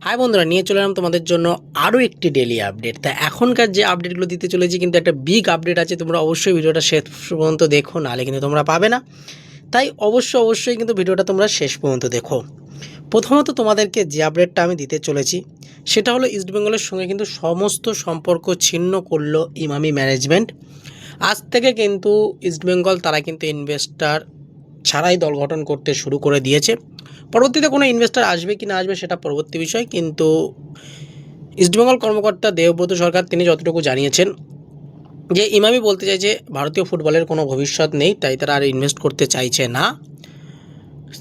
High বন্ধুরা, নিয়ে চলে এলাম তোমাদের জন্য আরও একটি ডেলি আপডেট। তা এখনকার যে আপডেটগুলো দিতে চলেছি কিন্তু একটা বিগ আপডেট আছে, তোমরা অবশ্যই ভিডিওটা শেষ পর্যন্ত দেখো, নাহলে কিন্তু তোমরা পাবে না। তাই অবশ্যই কিন্তু ভিডিওটা তোমরা শেষ পর্যন্ত দেখো। প্রথমত তোমাদেরকে যে আপডেটটা আমি দিতে চলেছি সেটা হলো ইস্টবেঙ্গলের সঙ্গে কিন্তু সমস্ত সম্পর্ক ছিন্ন করলো ইমামি ম্যানেজমেন্ট। আজ থেকে কিন্তু ইস্টবেঙ্গল তারা কিন্তু ইনভেস্টার ছাড়াই দল গঠন করতে শুরু করে দিয়েছে। পরবর্তীতে কোনো ইনভেস্টার আসবে কি না আসবে সেটা পরবর্তী বিষয়, কিন্তু ইস্টবেঙ্গল কর্মকর্তা দেবব্রত সরকার তিনি যতটুকু জানিয়েছেন যে ইমামি বলতে চাইছে ভারতীয় ফুটবলের কোনো ভবিষ্যৎ নেই, তাই তারা আর ইনভেস্ট করতে চাইছে না।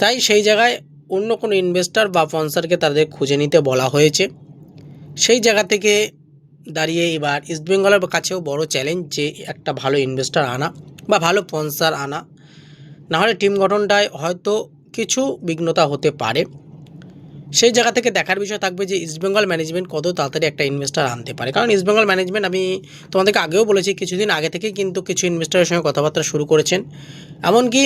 তাই সেই জায়গায় অন্য কোনো ইনভেস্টার বা স্পন্সরকে তাদের খুঁজে নিতে বলা হয়েছে। সেই জায়গা থেকে দাঁড়িয়ে এবার ইস্টবেঙ্গলের কাছেও বড় চ্যালেঞ্জ যে একটা ভালো ইনভেস্টার আনা বা ভালো স্পন্সর আনা, নাহলে টিম গঠনটায় হয়তো কিছু বিঘ্নতা হতে পারে। সেই জায়গা থেকে দেখার বিষয় থাকবে যে ইস্টবেঙ্গল ম্যানেজমেন্ট কত তাড়াতাড়ি একটা ইনভেস্টার আনতে পারে। কারণ ইস্টবেঙ্গল ম্যানেজমেন্ট, আমি তোমাদেরকে আগেও বলেছি, কিছুদিন আগে থেকে কিন্তু কিছু ইনভেস্টারের সঙ্গে কথাবার্তা শুরু করেছেন। এমনকি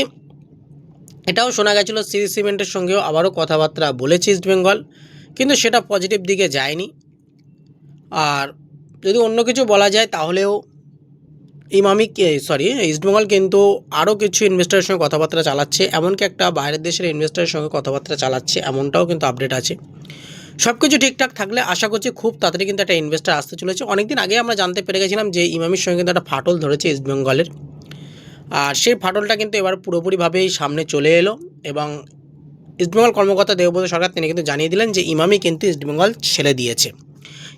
এটাও শোনা গেছিলো সিরি সিমেন্টের সঙ্গেও আবারও কথাবার্তা বলেছে ইস্টবেঙ্গল, কিন্তু সেটা পজিটিভ দিকে যায়নি। আর যদি অন্য কিছু বলা যায় তাহলেও ইস্টবেঙ্গল কিন্তু আরও কিছু ইনভেস্টারের সঙ্গে কথাবার্তা চালাচ্ছে, এমনকি একটা বাইরের দেশের ইনভেস্টারের সঙ্গে কথাবার্তা চালাচ্ছে, এমনটাও কিন্তু আপডেট আছে। সব কিছু ঠিকঠাক থাকলে আশা করছি খুব তাড়াতাড়ি কিন্তু একটা ইনভেস্টার আসতে চলেছে। অনেকদিন আগে আমরা জানতে পেরে গেছিলাম যে ইমামির সঙ্গে কিন্তু একটা ফাটল ধরেছে ইস্টবেঙ্গলের, আর সেই ফাটলটা কিন্তু এবার পুরোপুরিভাবেই সামনে চলে এলো। এবং ইস্টবেঙ্গল কর্মকর্তা দেবব্রত সরকার তিনি কিন্তু জানিয়ে দিলেন যে ইমামি কিন্তু ইস্টবেঙ্গল ছেড়ে দিয়েছে।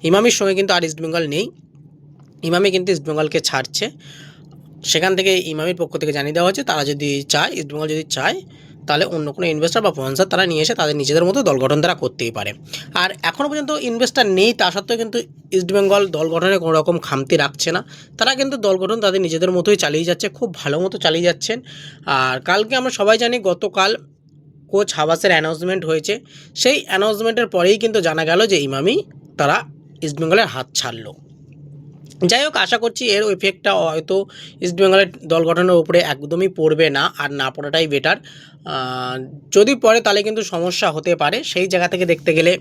ইমামির সঙ্গে কিন্তু আর ইস্টবেঙ্গল নেই, ইমামি কিন্তু ইস্টবেঙ্গলকে ছাড়ছে। সেখান থেকে ইমামির পক্ষ থেকে জানিয়ে দেওয়া হচ্ছে তারা যদি চায়, ইস্টবেঙ্গল যদি চায়, তাহলে অন্য কোনো ইনভেস্টার বা স্পন্সর তারা নিয়ে এসে তাদের নিজেদের মতো দল গঠন তারা করতেই পারে। আর এখনও পর্যন্ত ইনভেস্টার নেই, তা সত্ত্বেও কিন্তু ইস্টবেঙ্গল দল গঠনে কোনো রকম খামতি রাখছে না। তারা কিন্তু দল গঠন তাদের নিজেদের মতোই চালিয়ে যাচ্ছে, খুব ভালো মতো চালিয়ে যাচ্ছেন। আর কালকে আমরা সবাই জানি গতকাল কোচ হাবাসের অ্যানাউন্সমেন্ট হয়েছে। সেই অ্যানাউন্সমেন্টের পরেই কিন্তু জানা গেল যে ইমামি তারা ইস্টবেঙ্গলের হাত ছাড়লো। যাই হোক, আশা করছি এর ইফেক্টটা হয়তো ইস্টবেঙ্গলের দল গঠনের উপরে একদমই পড়বে না, আর না পড়াটাই বেটার। যদি পড়ে তাহলে কিন্তু সমস্যা হতে পারে। সেই জায়গা থেকে দেখতে গেলে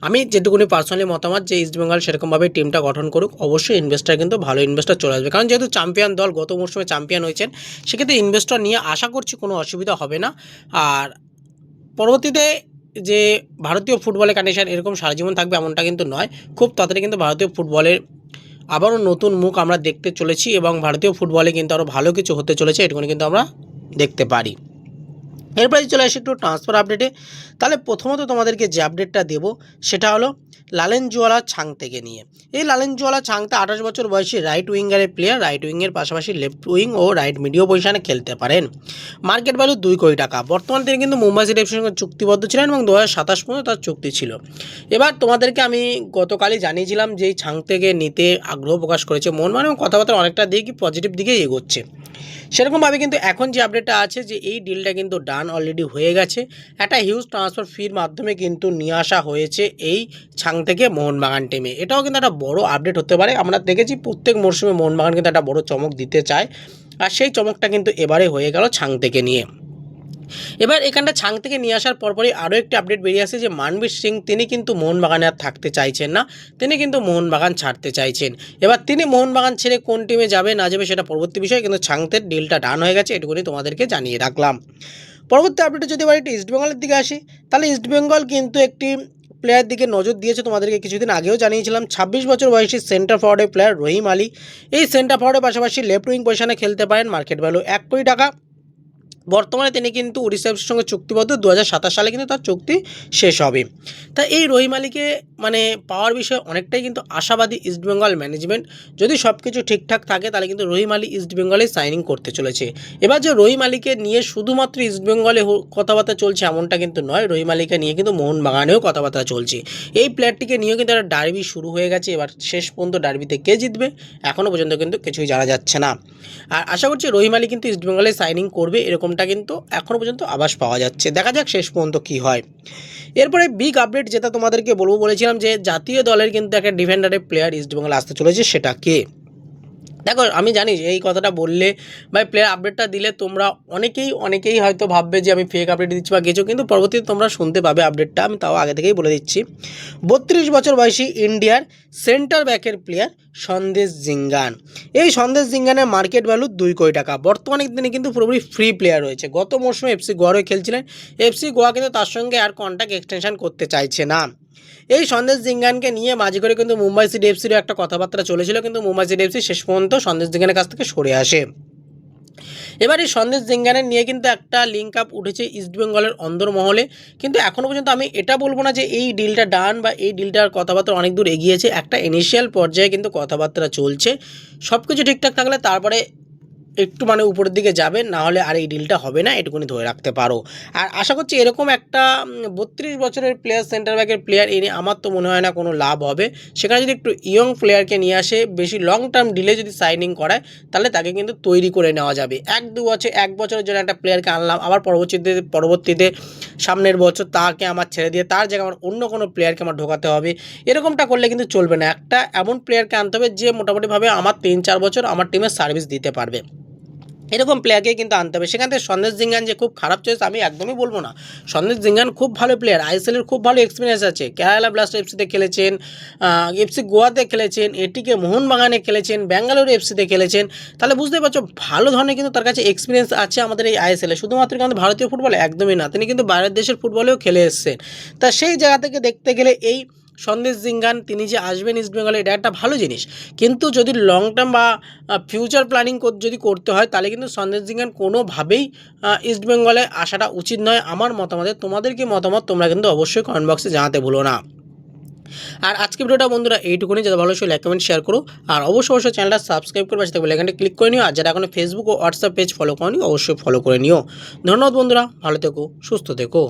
আমি যেটুকুনি পার্সোনালি মতামত যে ইস্টবেঙ্গল সেরকমভাবে টিমটা গঠন করুক, অবশ্যই ইনভেস্টার কিন্তু ভালো ইনভেস্টার চলে আসবে। কারণ যেহেতু চ্যাম্পিয়ন দল, গত মরশুমে চ্যাম্পিয়ন হয়েছেন, সেক্ষেত্রে ইনভেস্টর নিয়ে আশা করছি কোনো অসুবিধা হবে না। আর পরবর্তীতে যে ভারতীয় ফুটবলের কন্ডিশন এরকম সারা জীবন থাকবে এমনটা কিন্তু নয়। খুব তাড়াতাড়ি কিন্তু ভারতীয় ফুটবলের আবারও নতুন মুখ আমরা দেখতে চলেছি, এবং ভারতীয় ফুটবলে কিন্তু আরও ভালো কিছু হতে চলেছে, এটুকুনি কিন্তু আমরা দেখতে পারি। এরপরে চলে আসি একটু ট্রান্সফার আপডেটে। তাহলে প্রথমত তোমাদেরকে যে আপডেটটা দেবো সেটা হলো লালেনজুয়ালা ছাংতেকে নিয়ে। এই লালেনজুয়ালা ছাংতে 28 বছর বয়সী রাইট উইঙ্গারের প্লেয়ার, রাইট উইংয়ের পাশাপাশি লেফট উইং ও রাইট মিডিও পজিশনে খেলতে পারেন। মার্কেট ভ্যালু 2 কোটি টাকা। বর্তমানে তিনি কিন্তু মুম্বাই সিটি এফসির সঙ্গে চুক্তিবদ্ধ ছিলেন এবং 2027 পর্যন্ত তার চুক্তি ছিল। এবার তোমাদেরকে আমি গতকালই জানিয়েছিলাম যে এই ছাংতেকে নিতে আগ্রহ প্রকাশ করেছে মোহনবাগান, এবং কথাবার্তা অনেকটা দিকে পজিটিভ দিকেই এগোচ্ছে। সেরকমভাবে কিন্তু এখন যে আপডেটটা আছে যে এই ডিলটা কিন্তু ডান অলরেডি হয়ে গেছে। একটা হিউজ ট্রান্সফার ফির মাধ্যমে কিন্তু নিয়ে আসা হয়েছে এই ছাং থেকে মোহনবাগান টিমে। এটাও কিন্তু একটা বড় আপডেট হতে পারে। আমরা দেখেছি প্রত্যেক মরশুমে মোহনবাগান কিন্তু একটা বড় চমক দিতে চায়, আর সেই চমকটা কিন্তু এবারে হয়ে গেল ছাং থেকে নিয়ে। এবার এখানটা ছাং থেকে নিয়ে আসার পরপরই আরও একটি আপডেট বেরিয়ে আসে যে মানবীর সিং তিনি কিন্তু মোহনবাগানে আর থাকতে চাইছেন না, তিনি কিন্তু মোহনবাগান ছাড়তে চাইছেন। এবার তিনি মোহনবাগান ছেড়ে কোন টিমে যাবে না যাবে সেটা পরবর্তী বিষয়, কিন্তু ছাংতের ডিলটা ডান হয়ে গেছে, এটুকুনি তোমাদেরকে জানিয়ে রাখলাম। পরবর্তী আপডেটে যদি এবার একটু ইস্টবেঙ্গলের দিকে আসি, তাহলে ইস্টবেঙ্গল কিন্তু একটি প্লেয়ার দিকে নজর দিয়েছে। তোমাদেরকে কিছুদিন আগেও জানিয়েছিলাম 26 বছর বয়সী সেন্টার ফরওয়ার্ডের প্লেয়ার রহিম আলী। এই সেন্টার ফরওয়ার্ডের পাশাপাশি লেফট উইং পজিশনে খেলতে পারেন। মার্কেট ভ্যালু 1 কোটি টাকা। বর্তমানে তিনি কিন্তু উড়িষ্যা এফসির সঙ্গে চুক্তিবদ্ধ, 2027 সালে কিন্তু তার চুক্তি শেষ হবে। তা এই রহিম আলীকে মানে পাওয়ার বিষয়ে অনেকটাই কিন্তু আশাবাদী ইস্টবেঙ্গল ম্যানেজমেন্ট। যদি সব কিছু ঠিকঠাক থাকে তাহলে কিন্তু রহিম আলী ইস্টবেঙ্গলে সাইনিং করতে চলেছে। এবার যে রহিম আলীকে নিয়ে শুধুমাত্র ইস্টবেঙ্গলে কথাবার্তা চলছে এমনটা কিন্তু নয়, রহিম আলীকে নিয়ে কিন্তু মোহনবাগানেও কথাবার্তা চলছে। এই প্লেয়ারটিকে নিয়েও কিন্তু একটা ডার্বি শুরু হয়ে গেছে। এবার শেষ পর্যন্ত ডার্বিতে কে জিতবে এখনও পর্যন্ত কিন্তু কিছুই জানা যাচ্ছে না। আর আশা করছি রহিম আলী কিন্তু ইস্টবেঙ্গলে সাইনিং করবে, এরকমটা কিন্তু এখনও পর্যন্ত আভাস পাওয়া যাচ্ছে। দেখা যাক শেষ পর্যন্ত কী হয়। এরপরে বিগ আপডেট যেটা তোমাদেরকে বলবো, বলেছিলাম যে জাতীয় দলের কিন্তু একটা ডিফেন্ডারের প্লেয়ার ইস্টবেঙ্গলে আসতে চলেছে, সেটা কে? দেখো আমি জানি যে এই কথাটা বললে বা প্লেয়ার আপডেটটা দিলে তোমরা অনেকেই হয়তো ভাববে যে আমি ফেক আপডেট দিচ্ছি বা কিছু, কিন্তু পরবর্তীতে তোমরা শুনতে পাবে আপডেটটা, আমি তাও আগে থেকেই বলে দিচ্ছি। 32 বছর বয়সী ইন্ডিয়ার সেন্টার ব্যাকের প্লেয়ার সন্দেশ জিঙ্গান। এই সন্দেশ জিঙ্গানের মার্কেট ভ্যালু 2 কোটি টাকা। বর্তমানে তিনি কিন্তু পুরোপুরি ফ্রি প্লেয়ার রয়েছে। গত মৌসুমে এফসি গোয়ার হয়ে খেলছিলেন। এফসি গোয়া কিন্তু তার সঙ্গে আর কন্ট্রাক্ট এক্সটেনশন করতে চাইছে না। এই সন্দেশ জিঙ্গানকে নিয়ে মাঝে করে কিন্তু মুম্বাই সিটি এফসিরও একটা কথাবার্তা চলেছিল, কিন্তু মুম্বাই সিটি এফসি শেষ পর্যন্ত সন্দেশ জিঙ্গানের কাছ থেকে সরে আসে। এবার এই সন্দেশ জিঙ্গানের নিয়ে কিন্তু একটা লিঙ্ক আপ উঠেছে ইস্টবেঙ্গলের অন্দরমহলে, কিন্তু এখনও পর্যন্ত আমি এটা বলবো না যে এই ডিলটা ডান বা এই ডিলটার কথাবার্তা অনেক দূর এগিয়েছে। একটা ইনিশিয়াল পর্যায়ে কিন্তু কথাবার্তা চলছে। সব কিছু ঠিকঠাক থাকলে তারপরে একটু মানে উপরের দিকে যাবে, না হলে আর এই ডিলটা হবে না, এটুকুনি ধরে রাখতে পারো। আর আশা করছি এরকম একটা 32 বছরের প্লেয়ার, সেন্টার ব্যাকের প্লেয়ার এনে আমার তো মনে হয় না কোনো লাভ হবে। সেখানে যদি একটু ইয়ং প্লেয়ারকে নিয়ে আসে, বেশি লং টার্ম ডিলে যদি সাইনিং করায়, তাহলে তাকে কিন্তু তৈরি করে নেওয়া যাবে। 1-2 বছর, 1 বছরের জন্য একটা প্লেয়ারকে আনলাম, আবার পরবর্তীতে সামনের বছর তাকে আমার ছেড়ে দিয়ে তার জায়গায় আমার অন্য কোনো প্লেয়ারকে আমার ঢোকাতে হবে। এরকমটা করলে কিন্তু চলবে না। একটা এমন প্লেয়ারকে আনতে হবে যে মোটামুটিভাবে আমার 3-4 বছর আমার টিমে সার্ভিস দিতে পারবে, এরকম প্লেয়ারকেই কিন্তু আনতে হবে। সেখান থেকে সন্দেশ জিঙ্গান যে খুব খারাপ চয়েস আমি একদমই বলবো না। সন্দেশ জিঙ্গান খুব ভালো প্লেয়ার, আইএসএলের খুব ভালো এক্সপিরিয়েন্স আছে। কেরালা ব্লাস্টার এফসিতে খেলেছেন, এফসি গোয়াতে খেলেছেন, এটিকে মোহনবাগানে খেলেছেন, ব্যাঙ্গালোর এফসিতে খেলেছেন। তাহলে বুঝতে পারছো ভালো ধরনের কিন্তু তার কাছে এক্সপিরিয়েন্স আছে আমাদের এই আইএসএলে। শুধুমাত্র কিন্তু ভারতীয় ফুটবলে একদমই না, তিনি কিন্তু বাইরের দেশের ফুটবলেও খেলে এসেছেন। তা সেই জায়গা থেকে দেখতে গেলে এই সন্দেশ জিঙ্গান তিনি যে আসবেন ইস্টবেঙ্গলে, এটা একটা ভালো জিনিস। কিন্তু যদি লং টার্ম বা ফিউচার প্ল্যানিং যদি করতে হয়, তাহলে কিন্তু সন্দেশ জিঙ্গান কোনোভাবেই ইস্টবেঙ্গলে আসাটা উচিত নয় আমার মতামতে। তোমাদের কি মতামত তোমরা কিন্তু অবশ্যই কমেন্ট বক্সে জানাতে ভুলো না। আর আজকে ভিডিওটা বন্ধুরা এইটুকুনি, যাতে ভালো লাইক কমেন্ট শেয়ার করো, আর অবশ্যই চ্যানেলটা সাবস্ক্রাইব করে পাশে থাকবে এখানে ক্লিক করে নিও। আর যারা এখন ফেসবুক ও হোয়াটসঅ্যাপ পেজ ফলো করনি অবশ্যই ফলো করে নিও। ধন্যবাদ বন্ধুরা, ভালো থেকো, সুস্থ থেকো।